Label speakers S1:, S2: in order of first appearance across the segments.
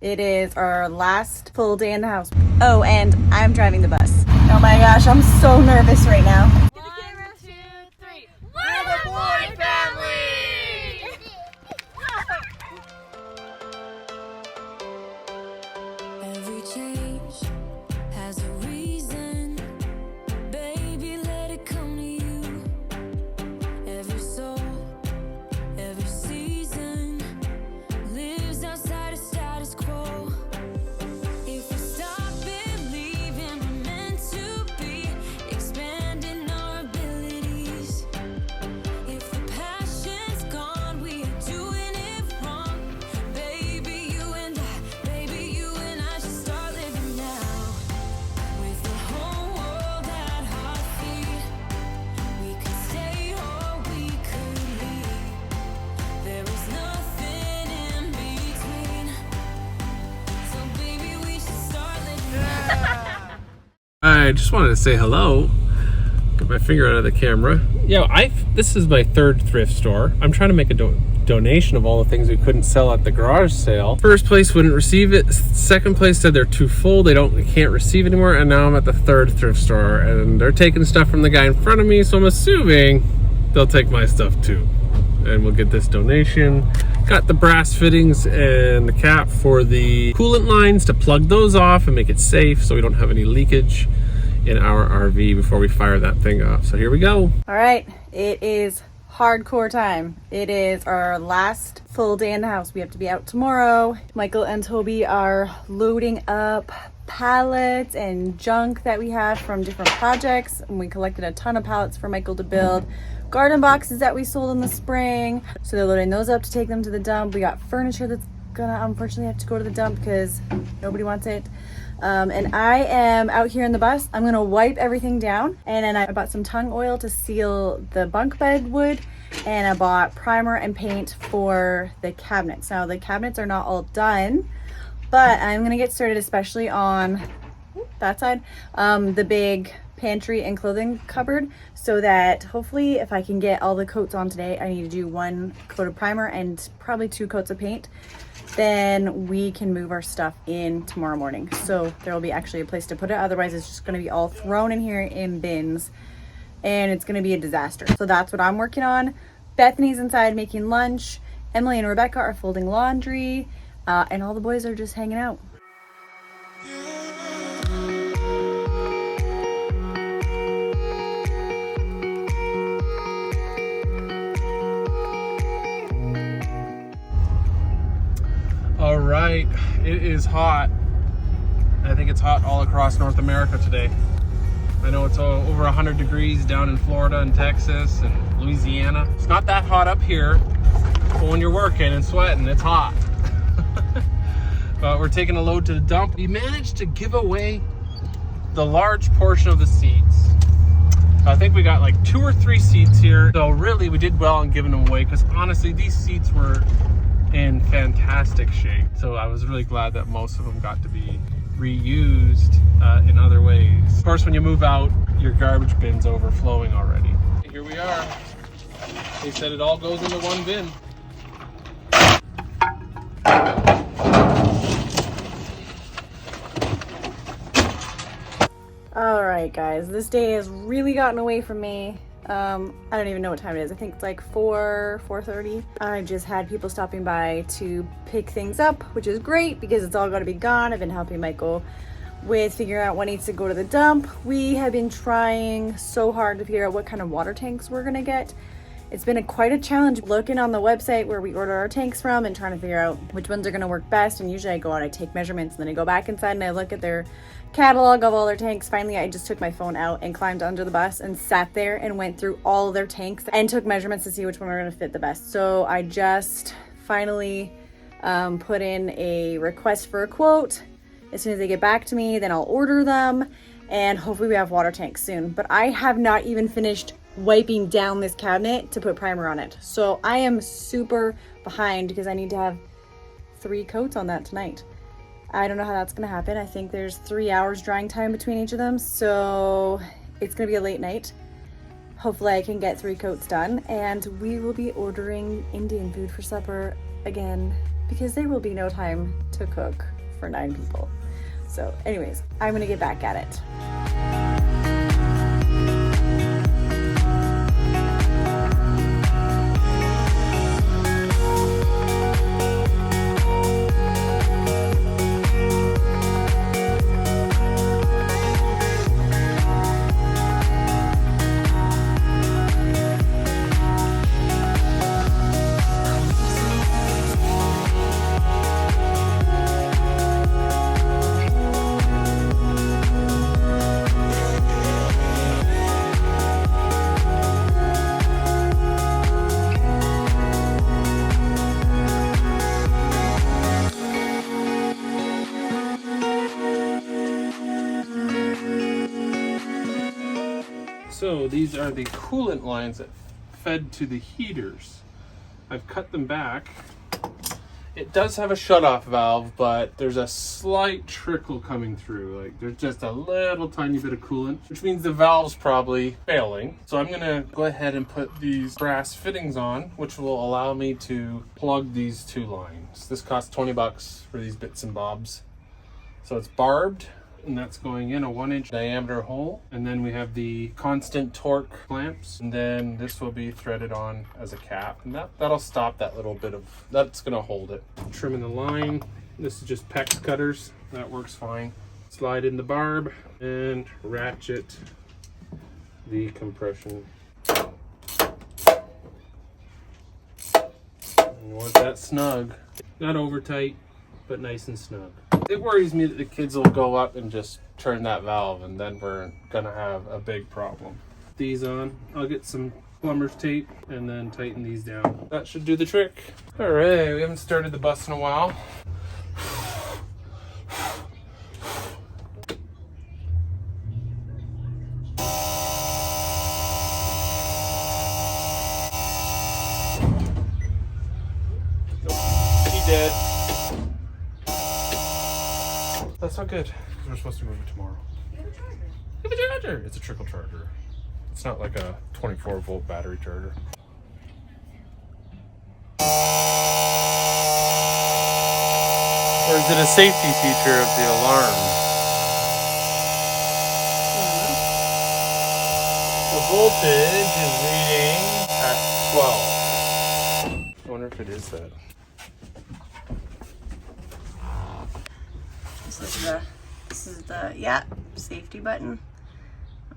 S1: It is our last full day in the house. Oh, and I'm driving the bus. Oh my gosh, I'm so nervous right now.
S2: 1, 2, 3. We're the Boyd family!
S3: Every change has a reason. Baby, let it come to you. Every soul, every season lives outside of status quo. If we stop believing we're meant to be, expanding our abilities. If the passion's gone, we are doing it wrong. Baby, you and I should start living now. With the whole world at our feet, we could stay or we could leave. There is nothing in between. So baby, we should start living now.
S4: I just wanted to say hello. Get my finger out of the camera. This is my third thrift store. I'm trying to make a donation of all the things we couldn't sell at the garage sale. First place wouldn't receive it. Second place said they're too full. They can't receive anymore. And now I'm at the third thrift store and they're taking stuff from the guy in front of me. So I'm assuming they'll take my stuff too. And we'll get this donation. Got the brass fittings and the cap for the coolant lines to plug those off and make it safe so we don't have any leakage in our RV before we fire that thing up. So here we go.
S1: All right, it is hardcore time. It is our last full day in the house. We have to be out tomorrow. Michael and Toby are loading up pallets and junk that we have from different projects. And we collected a ton of pallets for Michael to build garden boxes that we sold in the spring. So they're loading those up to take them to the dump. We got furniture that's gonna unfortunately have to go to the dump because nobody wants it. And I am out here in the bus. I'm gonna wipe everything down, and then I bought some tung oil to seal the bunk bed wood, and I bought primer and paint for the cabinets. Now the cabinets are not all done, but I'm gonna get started, especially on that side, the big pantry and clothing cupboard, so that hopefully if I can get all the coats on today, I need to do 1 coat of primer and probably 2 coats of paint. Then we can move our stuff in tomorrow morning. So there will be actually a place to put it. Otherwise it's just going to be all thrown in here in bins and it's going to be a disaster. So that's what I'm working on. Bethany's inside making lunch. Emily and Rebecca are folding laundry, and all the boys are just hanging out.
S4: All right, it is hot. I think it's hot all across North America today. I know it's over 100 degrees down in Florida and Texas and Louisiana. It's not that hot up here, but when you're working and sweating, it's hot. But we're taking a load to the dump. We managed to give away the large portion of the seats. I think we got like 2 or 3 seats here. So really we did well in giving them away, because honestly these seats were in fantastic shape. So I was really glad that most of them got to be reused in other ways. Of course, when you move out, your garbage bin's overflowing already. Here we are. They said it all goes into one bin.
S1: All right, guys, this day has really gotten away from me. I don't even know what time it is. I think it's like 4:30. I just had people stopping by to pick things up, which is great because it's all got to be gone. I've been helping Michael with figuring out what needs to go to the dump. We have been trying so hard to figure out what kind of water tanks we're gonna get. It's been quite a challenge looking on the website where we order our tanks from and trying to figure out which ones are gonna work best. And usually I go out, I take measurements, and then I go back inside and I look at their catalog of all their tanks. Finally, I just took my phone out and climbed under the bus and sat there and went through all of their tanks and took measurements to see which one were gonna fit the best. So I just finally put in a request for a quote. As soon as they get back to me, then I'll order them, and hopefully we have water tanks soon. But I have not even finished wiping down this cabinet to put primer on it. So I am super behind because I need to have 3 coats on that tonight. I don't know how that's gonna happen. I think there's 3 hours drying time between each of them, so it's gonna be a late night. Hopefully I can get 3 coats done, and we will be ordering Indian food for supper again because there will be no time to cook for 9 people. So anyways, I'm gonna get back at it.
S4: So these are the coolant lines that fed to the heaters. I've cut them back. It does have a shutoff valve, but there's a slight trickle coming through. Like there's just a little tiny bit of coolant, which means the valve's probably failing. So I'm gonna go ahead and put these brass fittings on, which will allow me to plug these 2 lines. This costs 20 bucks for these bits and bobs. So it's barbed, and that's going in a 1-inch diameter hole. And then we have the constant torque clamps, and then this will be threaded on as a cap, and that'll stop that little bit of, that's gonna hold it. Trimming the line. This is just PEX cutters. That works fine. Slide in the barb and ratchet the compression. You want that snug. Not over tight, but nice and snug. It worries me that the kids will go up and just turn that valve, and then we're gonna have a big problem. These on, I'll get some plumber's tape and then tighten these down. That should do the trick. All right, we haven't started the bus in a while. Nope, he dead. That's not good, because we're supposed to move it tomorrow. You have a charger. You have a charger. It's a trickle charger. It's not like a 24-volt battery charger. Or is it a safety feature of the alarm? The voltage is reading at 12. I wonder if it is that.
S1: This is the yeah, safety button.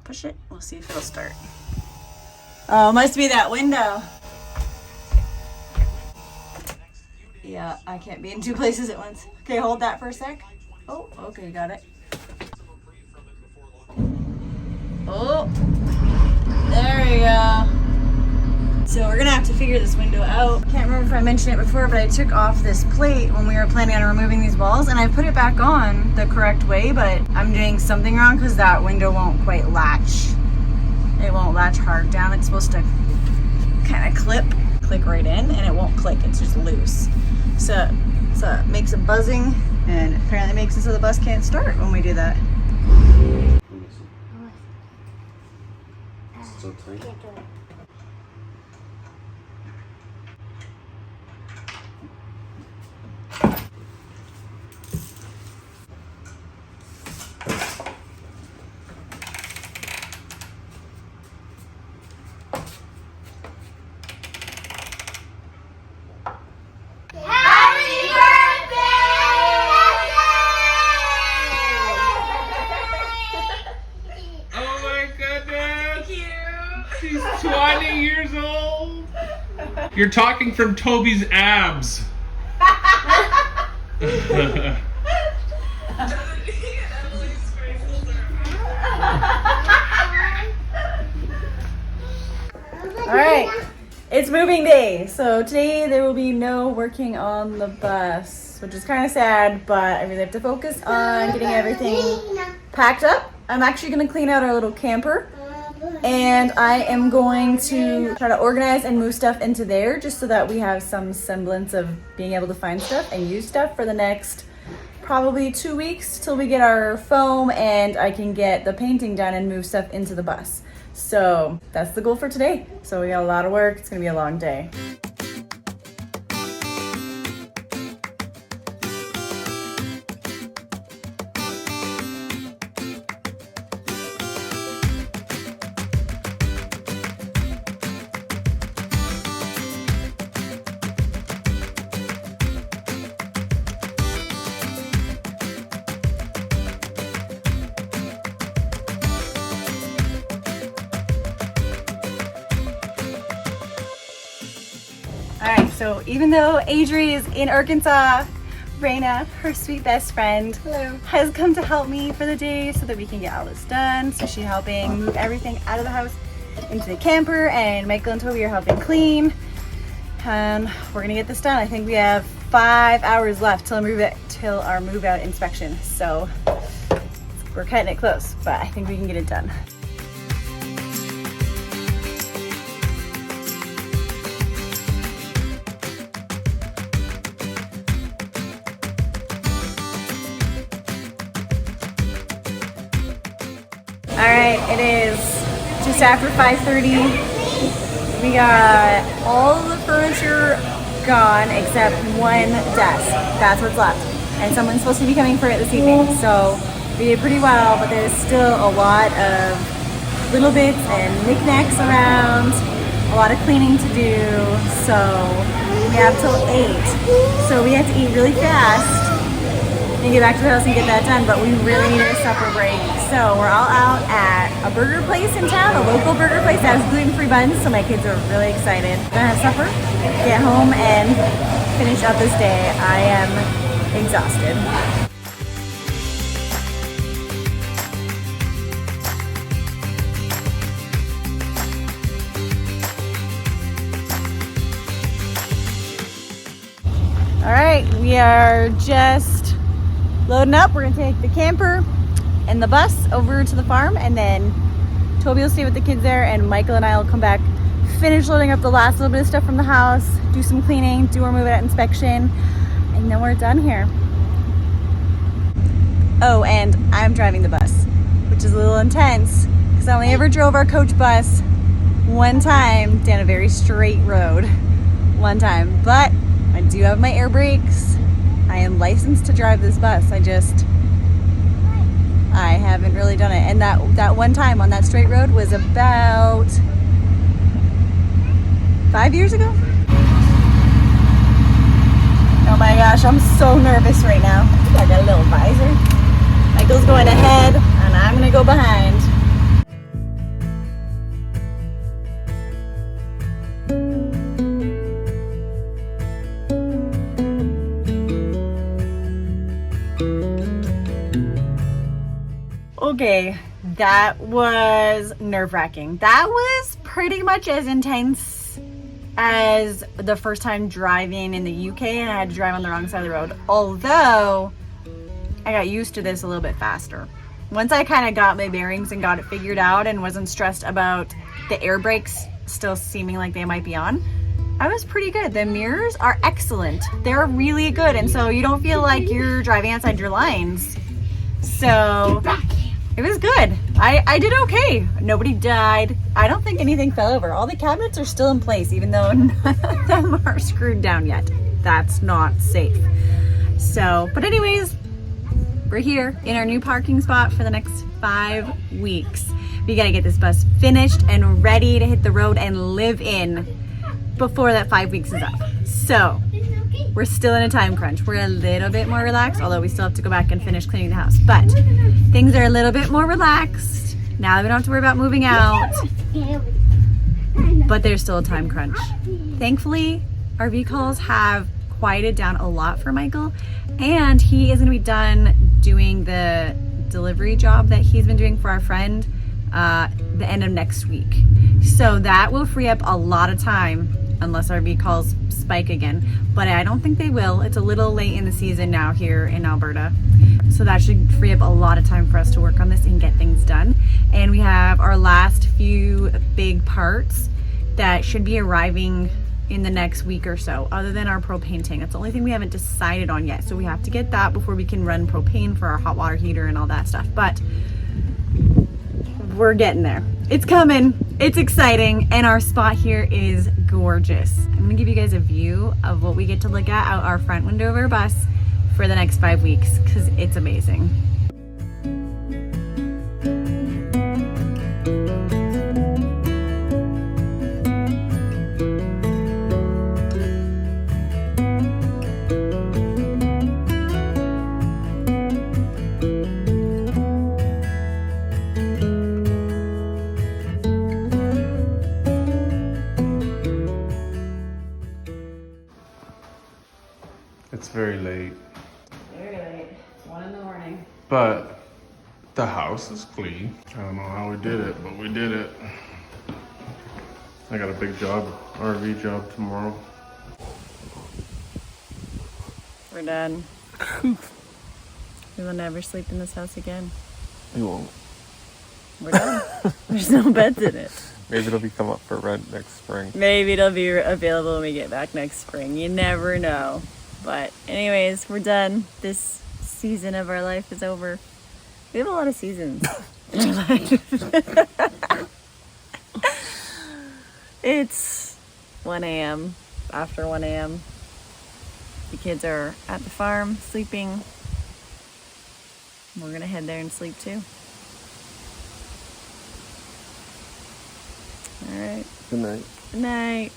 S1: Push it, we'll see if it'll start. Oh, must be that window. Yeah, I can't be in 2 places at once. Okay, hold that for a sec. Oh, okay, got it. Oh, there we go. So we're gonna have to figure this window out. Can't remember if I mentioned it before, but I took off this plate when we were planning on removing these walls, and I put it back on the correct way, but I'm doing something wrong because that window won't quite latch. It won't latch hard down. It's supposed to kind of click right in, and it won't click. It's just loose. So it makes a buzzing, and apparently makes it so the bus can't start when we do that.
S4: So tight. She's 20 years old. You're talking from Toby's abs.
S1: All right, it's moving day. So today there will be no working on the bus, which is kind of sad, but I really have to focus on getting everything packed up. I'm actually gonna clean out our little camper, and I am going to try to organize and move stuff into there just so that we have some semblance of being able to find stuff and use stuff for the next probably 2 weeks till we get our foam and I can get the painting done and move stuff into the bus. So that's the goal for today. So we got a lot of work. It's gonna be a long day. So even though Adri is in Arkansas, Raina, her sweet best friend, has come to help me for the day so that we can get all this done. So she's helping move everything out of the house into the camper, and Michael and Toby are helping clean. And we're gonna get this done. I think we have 5 hours left till our move out inspection. So we're cutting it close, but I think we can get it done. All right, it is just after 5:30. We got all the furniture gone except one desk. That's what's left. And someone's supposed to be coming for it this evening. So we did pretty well, but there's still a lot of little bits and knickknacks around, a lot of cleaning to do. So we have till 8. So we have to eat really fast and get back to the house and get that done, but we really need a supper break. So we're all out at a burger place in town, a local burger place that has gluten-free buns, so my kids are really excited. We're gonna have supper, get home, and finish up this day. I am exhausted. All right, we are just loading up. We're gonna take the camper and the bus over to the farm, and then Toby will stay with the kids there, and Michael and I will come back, finish loading up the last little bit of stuff from the house, do some cleaning, do our move out inspection, and then we're done here. Oh, and I'm driving the bus, which is a little intense because I only ever drove our coach bus one time down a very straight road. One time, but I do have my air brakes. I am licensed to drive this bus. I haven't really done it. And that one time on that straight road was about 5 years ago. Oh my gosh, I'm so nervous right now. I got a little visor. Michael's going ahead and I'm gonna go behind. Okay, that was nerve-wracking. That was pretty much as intense as the first time driving in the UK, and I had to drive on the wrong side of the road. Although, I got used to this a little bit faster. Once I kind of got my bearings and got it figured out and wasn't stressed about the air brakes still seeming like they might be on, I was pretty good. The mirrors are excellent. They're really good, and so you don't feel like you're driving outside your lines. So it was good. I did okay. Nobody died. I don't think anything fell over. All the cabinets are still in place, even though none of them are screwed down yet. That's not safe. So, but anyways, we're here in our new parking spot for the next 5 weeks. We gotta get this bus finished and ready to hit the road and live in before that 5 weeks is up. So, we're still in a time crunch. We're a little bit more relaxed, although we still have to go back and finish cleaning the house. But things are a little bit more relaxed now that we don't have to worry about moving out. But there's still a time crunch. Thankfully, RV calls have quieted down a lot for Michael, and he is going to be done doing the delivery job that he's been doing for our friend the end of next week. So that will free up a lot of time, unless RV calls spike again, but I don't think they will. It's a little late in the season now here in Alberta, so that should free up a lot of time for us to work on this and get things done. And we have our last few big parts that should be arriving in the next week or so, other than our propane tank. That's the only thing we haven't decided on yet, so we have to get that before we can run propane for our hot water heater and all that stuff. But we're getting there. It's coming. It's exciting, and our spot here is gorgeous. I'm gonna give you guys a view of what we get to look at out our front window of our bus for the next 5 weeks, because it's amazing.
S4: But the house is clean. I don't know how we did it, but we did it. I got a big job, RV job tomorrow.
S1: We're done. We will never sleep in this house again.
S4: We won't.
S1: We're done. There's no beds in it.
S4: Maybe it'll become up for rent next spring.
S1: Maybe it'll be available when we get back next spring. You never know. But anyways, we're done. This season of our life is over. We have a lot of seasons in our life. It's 1 a.m. After 1 a.m. The kids are at the farm sleeping. We're gonna head there and sleep too. All right.
S4: Good night.
S1: Good night.